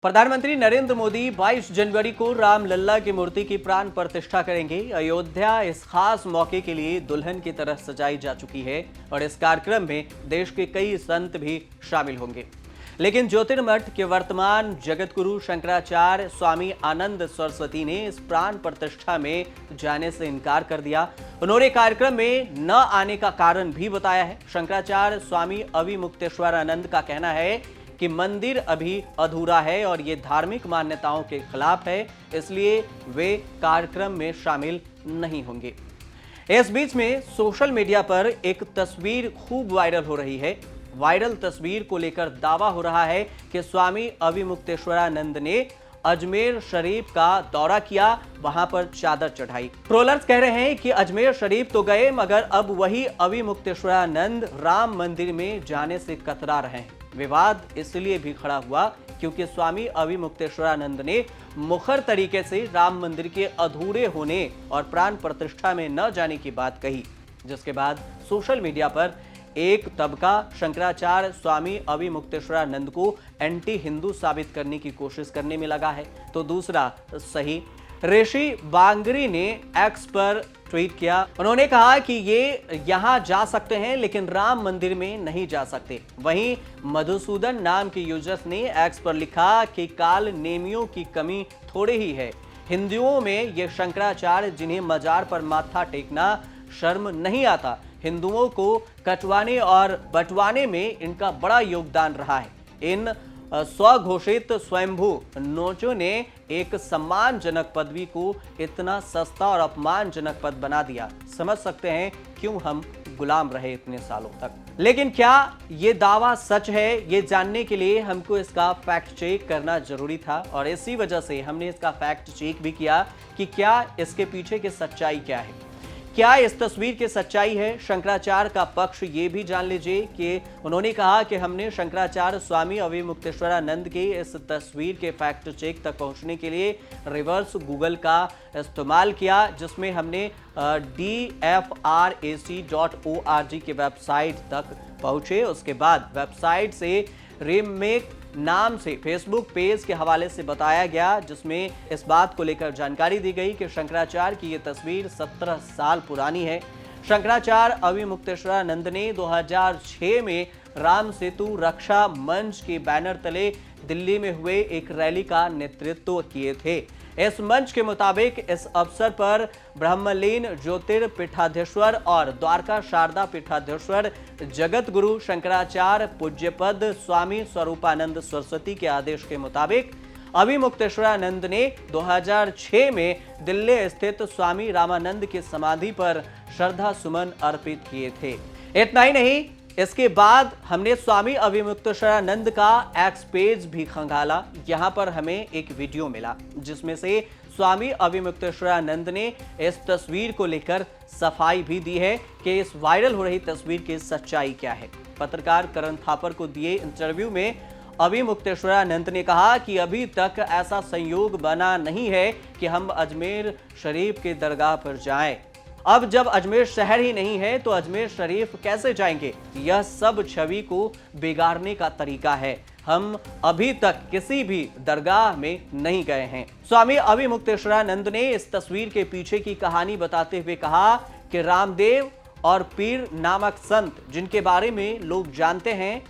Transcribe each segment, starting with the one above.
प्रधानमंत्री नरेंद्र मोदी 22 जनवरी को रामलला की मूर्ति की प्राण प्रतिष्ठा करेंगे। अयोध्या इस खास मौके के लिए दुल्हन की तरह सजाई जा चुकी है और इस कार्यक्रम में देश के कई संत भी शामिल होंगे। लेकिन ज्योतिर्मठ के वर्तमान जगत गुरु शंकराचार्य स्वामी आनंद सरस्वती ने इस प्राण प्रतिष्ठा में जाने से इनकार कर दिया। उन्होंने कार्यक्रम में न आने का कारण भी बताया है। शंकराचार्य स्वामी अविमुक्तेश्वरानंद का कहना है कि मंदिर अभी अधूरा है और ये धार्मिक मान्यताओं के खिलाफ है, इसलिए वे कार्यक्रम में शामिल नहीं होंगे। इस बीच में सोशल मीडिया पर एक तस्वीर खूब वायरल हो रही है। वायरल तस्वीर को लेकर दावा हो रहा है कि स्वामी अविमुक्तेश्वरानंद ने अजमेर शरीफ का दौरा किया, वहां पर चादर चढ़ाई। ट्रोलर्स कह रहे हैं कि अजमेर शरीफ तो गए, मगर अब वही अविमुक्तेश्वरानंद राम मंदिर में जाने से कतरा रहे हैं। विवाद इसलिए भी खड़ा हुआ क्योंकि स्वामी अविमुक्तेश्वरानंद ने मुखर तरीके से राम मंदिर के अधूरे होने और प्राण प्रतिष्ठा में न जाने की बात कही, जिसके बाद सोशल मीडिया पर एक तबका शंकराचार्य स्वामी अविमुक्तेश्वरानंद को एंटी हिंदू साबित करने की कोशिश करने में लगा है, तो दूसरा सही ऋषि बांगरी ने एक्स पर ट्वीट किया। उन्होंने कहा कि ये यहां जा सकते हैं लेकिन राम मंदिर में नहीं जा सकते। वहीं मधुसूदन नाम के यूजर्स ने एक्स पर लिखा कि काल नेमियों की कमी थोड़े ही है। हिंदुओं में ये शंकराचार्य जिन्हें मजार पर माथा टेकना शर्म नहीं आता, हिंदुओं को कटवाने और बंटवाने में इनका बड़ा योगदान रहा है। इन स्वघोषित स्वयंभू नोचों ने एक सम्मानजनक पदवी को इतना सस्ता और अपमानजनक पद बना दिया। समझ सकते हैं क्यों हम गुलाम रहे इतने सालों तक। लेकिन क्या ये दावा सच है, ये जानने के लिए हमको इसका फैक्ट चेक करना जरूरी था और इसी वजह से हमने इसका फैक्ट चेक भी किया कि क्या इसके पीछे की सच्चाई क्या है। क्या इस तस्वीर की सच्चाई है? शंकराचार्य का पक्ष ये भी जान लीजिए कि उन्होंने कहा कि हमने शंकराचार्य स्वामी अविमुक्तेश्वरानंद के इस तस्वीर के फैक्ट चेक तक पहुंचने के लिए रिवर्स गूगल का इस्तेमाल किया, जिसमें हमने dfrac.org की वेबसाइट तक पहुंचे। उसके बाद वेबसाइट से रीमेक नाम से फेसबुक पेज के हवाले से बताया गया, जिसमें इस बात को लेकर जानकारी दी गई कि शंकराचार्य की यह तस्वीर 17 साल पुरानी है। शंकराचार्य अविमुक्तेश्वरानंद ने 2006 में राम सेतु रक्षा मंच के बैनर तले दिल्ली में हुए एक रैली का नेतृत्व किए थे। इस मंच के मुताबिक इस अवसर पर ब्रह्मलीन ज्योतिर्पीठाधीश्वर और द्वारका शारदा पीठाधीश्वर जगत गुरु शंकराचार्य पूज्यपद स्वामी स्वरूपानंद सरस्वती के आदेश के मुताबिक अविमुक्तेश्वरानंद ने 2006 में दिल्ली स्थित स्वामी रामानंद की समाधि पर श्रद्धा सुमन अर्पित किए थे। इतना ही नहीं, इसके बाद हमने स्वामी अविमुक्तेश्वरानंद का एक्स पेज भी खंगाला। यहां पर हमें एक वीडियो मिला जिसमें से स्वामी अविमुक्तेश्वरानंद ने इस तस्वीर को लेकर सफाई भी दी है कि इस वायरल हो रही तस्वीर की सच्चाई क्या है। पत्रकार करण थापर को दिए इंटरव्यू में अविमुक्तेश्वरानंद ने कहा कि अभी तक ऐसा संयोग बना नहीं है कि हम अजमेर शरीफ के दरगाह पर जाएं। अब जब अजमेर शहर ही नहीं है तो अजमेर शरीफ कैसे जाएंगे? यह सब छवि को बिगाड़ने का तरीका है। हम अभी तक किसी भी दरगाह में नहीं गए हैं। स्वामी अविमुक्तेश्वरानंद ने इस तस्वीर के पीछे की कहानी बताते हुए कहा कि रामदेव और पीर नामक संत जिनके बारे में लोग जानते हैं,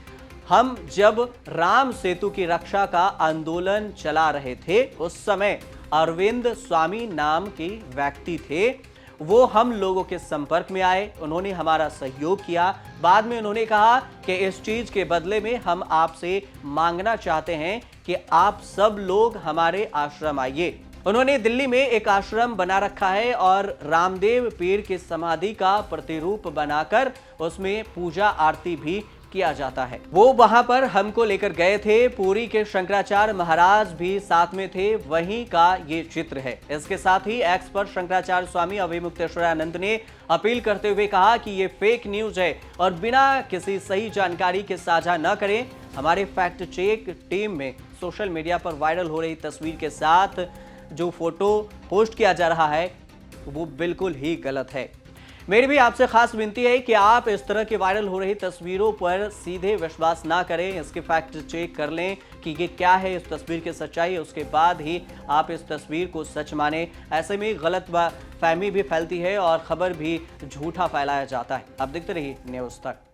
हम जब राम सेतु की रक्षा का आंदोलन चला रहे थे उस समय अरविंद स्वामी नाम के व्यक्ति थे। वो हम लोगों के संपर्क में आए, उन्होंने हमारा सहयोग किया। बाद में उन्होंने कहा कि इस चीज के बदले में हम आपसे मांगना चाहते हैं कि आप सब लोग हमारे आश्रम आइए। उन्होंने दिल्ली में एक आश्रम बना रखा है और रामदेव पीर की समाधि का प्रतिरूप बनाकर उसमें पूजा आरती भी किया जाता है। वो वहां पर हमको लेकर गए थे। पुरी के शंकराचार्य महाराज भी साथ में थे, वहीं का ये चित्र है। इसके साथ ही एक्स पर शंकराचार्य स्वामी अविमुक्तेश्वरानंद ने अपील करते हुए कहा कि ये फेक न्यूज है और बिना किसी सही जानकारी के साझा न करें। हमारे फैक्ट चेक टीम में सोशल मीडिया पर वायरल हो रही तस्वीर के साथ जो फोटो पोस्ट किया जा रहा है वो बिल्कुल ही गलत है। मेरी भी आपसे खास विनती है कि आप इस तरह की वायरल हो रही तस्वीरों पर सीधे विश्वास ना करें, इसके फैक्ट चेक कर लें कि ये क्या है, इस तस्वीर की सच्चाई, उसके बाद ही आप इस तस्वीर को सच माने। ऐसे में गलत फहमी भी फैलती है और खबर भी झूठा फैलाया जाता है। आप देखते रहिए न्यूज़ तक।